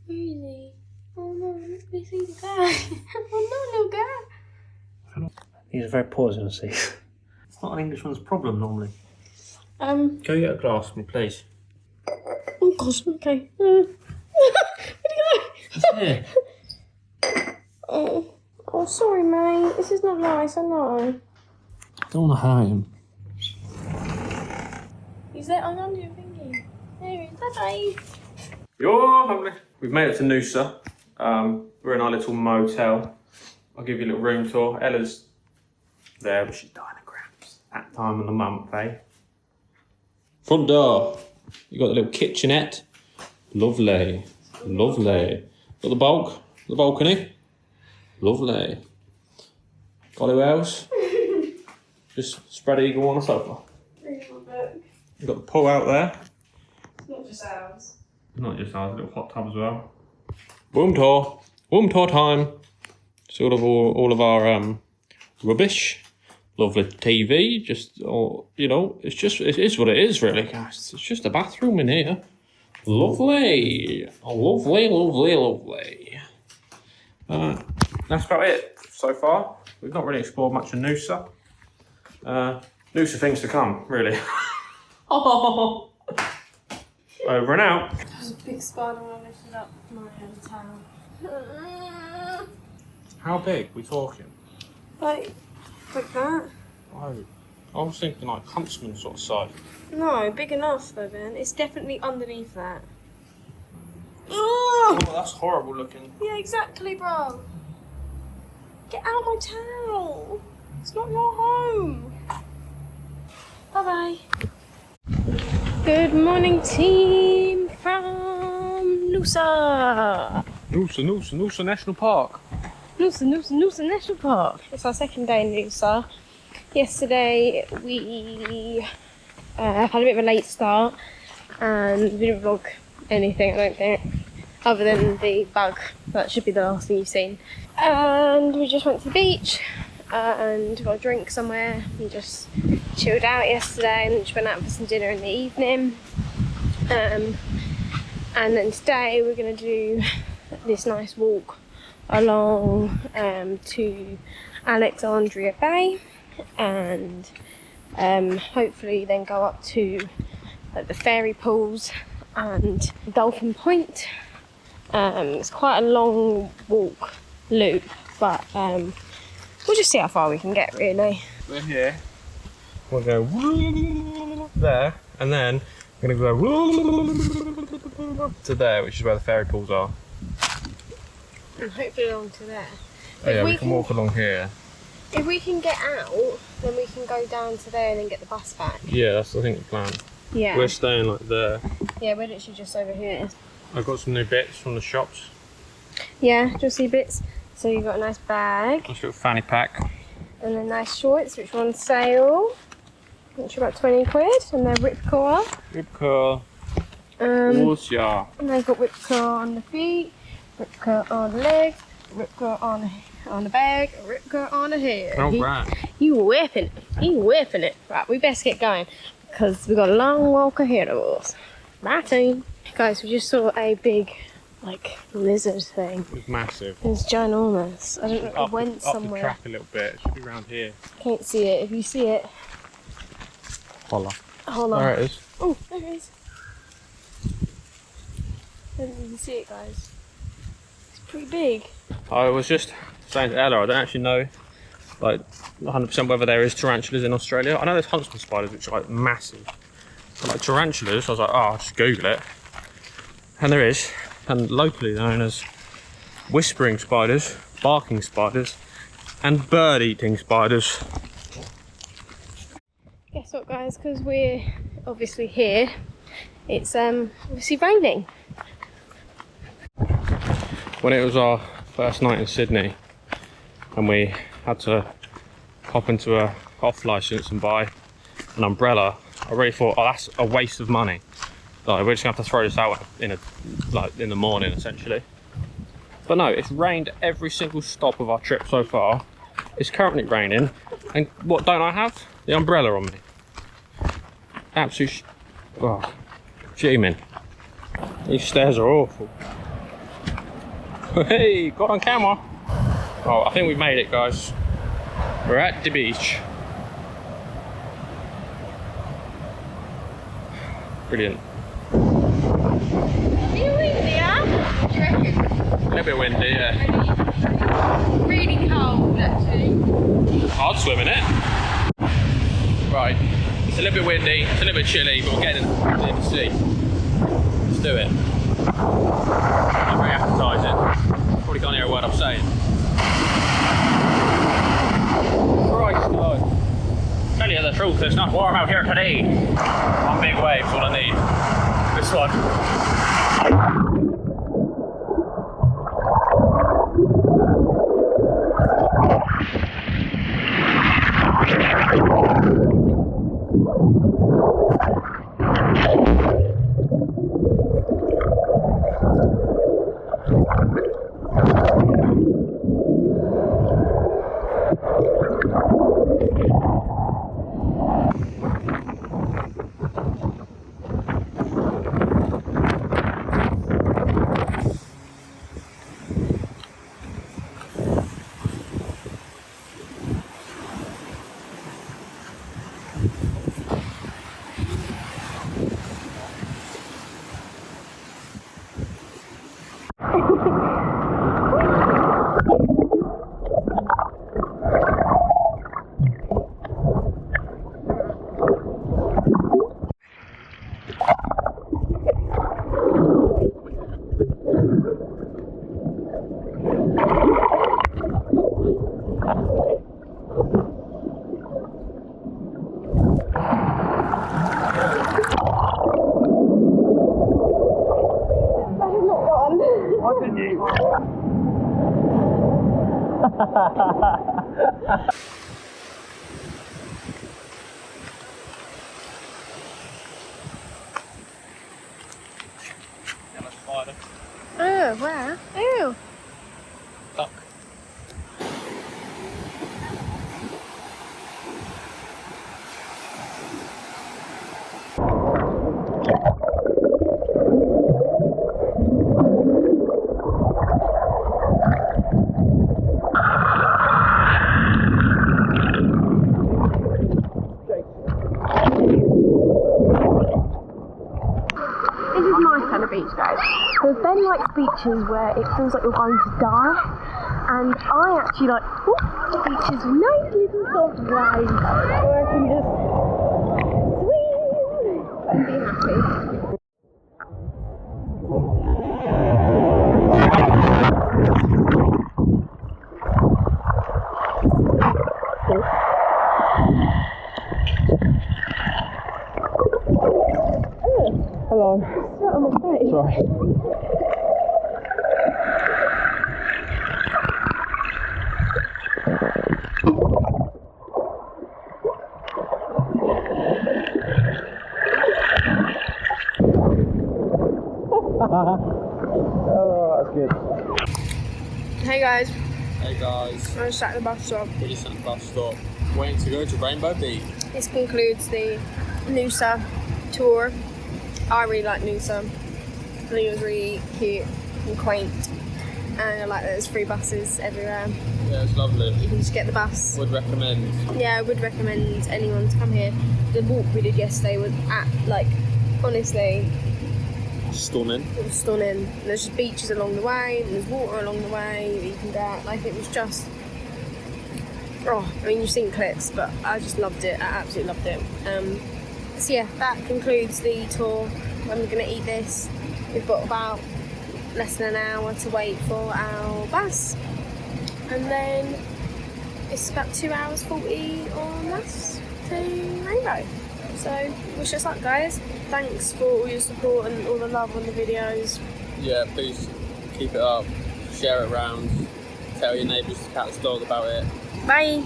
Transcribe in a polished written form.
Where is he? Oh no, we see the guy. Oh no, little guy. He's very poisonous. It's not an Englishman's problem normally. Go get a glass for me, please. Oh gosh, okay. Where'd he go? Here. Oh, sorry, mate. This is not nice, I know. Don't want to hurt him. He's there on under your thingy. There he is. Bye-bye. Your family. We've made it to Noosa. We're in our little motel. I'll give you a little room tour. Ella's there, but she's dying of cramps. That time of the month, eh? Front door. You got the little kitchenette. Lovely. Lovely. Got the balcony. Lovely. Got who else? Just spread eagle on the sofa. You've got the pool out there. It's not just ours. Not just ours, a little hot tub as well. Room tour. Room tour time. Sort of all of our rubbish. Lovely TV. Just, you know, it is what it is, really, guys. It's just a bathroom in here. Lovely. Lovely, lovely, lovely. That's about it so far. We've not really explored much of Noosa. Noosa things to come, really. Over and out. There's a big spider when I lifted up my towel. How big we talking? Like that? Oh, I was thinking like Huntsman sort of size. No, big enough though, Ben. It's definitely underneath that. Oh, that's horrible looking. Yeah, exactly, bro. Get out my towel. It's not your home. Bye-bye. Good morning, team from Noosa. Noosa National Park. Noosa National Park. It's our second day in Noosa. Yesterday we had a bit of a late start and we didn't vlog anything, I don't think, other than the bug. That should be the last thing you've seen. And we just went to the beach and got a drink somewhere and just chilled out yesterday, and just went out for some dinner in the evening. And then today we're going to do this nice walk along to Alexandria Bay, and hopefully then go up to like the fairy pools and Dolphin Point. It's quite a long loop, but we'll just see how far we can get, really. We're here. We'll go there, and then we're going to go to there, which is where the fairy pools are. And hopefully along to there. Oh yeah, we can walk along here. If we can get out, then we can go down to there and then get the bus back. Yeah, that's I think the plan. Yeah. We're staying like there. Yeah, we're literally just over here. I've got some new bits from the shops. Yeah, just see bits. So you've got a nice bag. Nice little fanny pack. And then nice shorts, which are on sale. Which are about 20 quid. And they're Ripcore. Ripcore. Yeah. And they've got Ripcore on the feet, Ripcore on the legs, Ripcore on the bag, Ripcore on the head. Oh, right. You whipping it. Right, we best get going because we've got a long walk ahead of us. Bye, team. Guys, we just saw a big, like, lizard thing. It was massive. It was ginormous. I don't know, it went somewhere. Up the track a little bit. It should be around here. Can't see it. If you see it, Holla. hold on. There it is. Oh, there it is. I don't even see it, guys. It's pretty big. I was just saying to Ella, I don't actually know, like, 100% whether there is tarantulas in Australia. I know there's huntsman spiders, which are like massive. But like tarantulas, I was like, oh, I'll just Google it. And there is. And locally they're known as whispering spiders, barking spiders, and bird-eating spiders. Guess what, guys? Because we're obviously here, it's obviously raining. When it was our first night in Sydney and we had to hop into a off licence and buy an umbrella, I really thought, oh, that's a waste of money. Like, we're just gonna have to throw this out in the morning, essentially. But no, it's rained every single stop of our trip so far. It's currently raining, and what don't I have? The umbrella on me. Absolute Fuming. These stairs are awful. Hey, got on camera. Oh, I think we've made it, guys. We're at the beach. Brilliant. Are you windy, huh? What do you reckon? A little bit windy, yeah. Really cold, actually. I'd swim in it. Right, it's a little bit windy, it's a little bit chilly, but we're getting in the sea. Let's do it. Not very appetising. Probably can't hear a word I'm saying. Christ, Lord. Tell you the truth, it's not warm out here today. One big wave's what I need. This one. Wasn't you? Oh, where? Ew. Duck. This is my kind of beach, guys. Because Ben likes beaches where it feels like you're going to die, and I actually like beaches with nice little soft waves where I can just swim and be happy. Hello. Right on my face. Sorry. Oh, that's good. Hey guys, Hey guys, I'm just at the bus stop. we're just at the bus stop, waiting to go to Rainbow Beach. This concludes the Noosa tour. I really like Noosa. I think it was really cute and quaint, and I like that there's free buses everywhere. Yeah, it's lovely. You can just get the bus. Would recommend. Yeah, I would recommend anyone to come here. The walk we did yesterday was honestly, Stunning. it was stunning. There's just beaches along the way, and there's water along the way that you can get. Like, it was just, I mean, you've seen clips, but I just loved it. I absolutely loved it. So yeah, that concludes the tour. I'm going to eat this. We've got about less than an hour to wait for our bus, and then it's about 2 hours 40 on us to Rainbow. So wish us luck, guys. Thanks for all your support and all the love on the videos. Yeah, please keep it up, share it around, tell your neighbours, the cat's dog about it. Bye.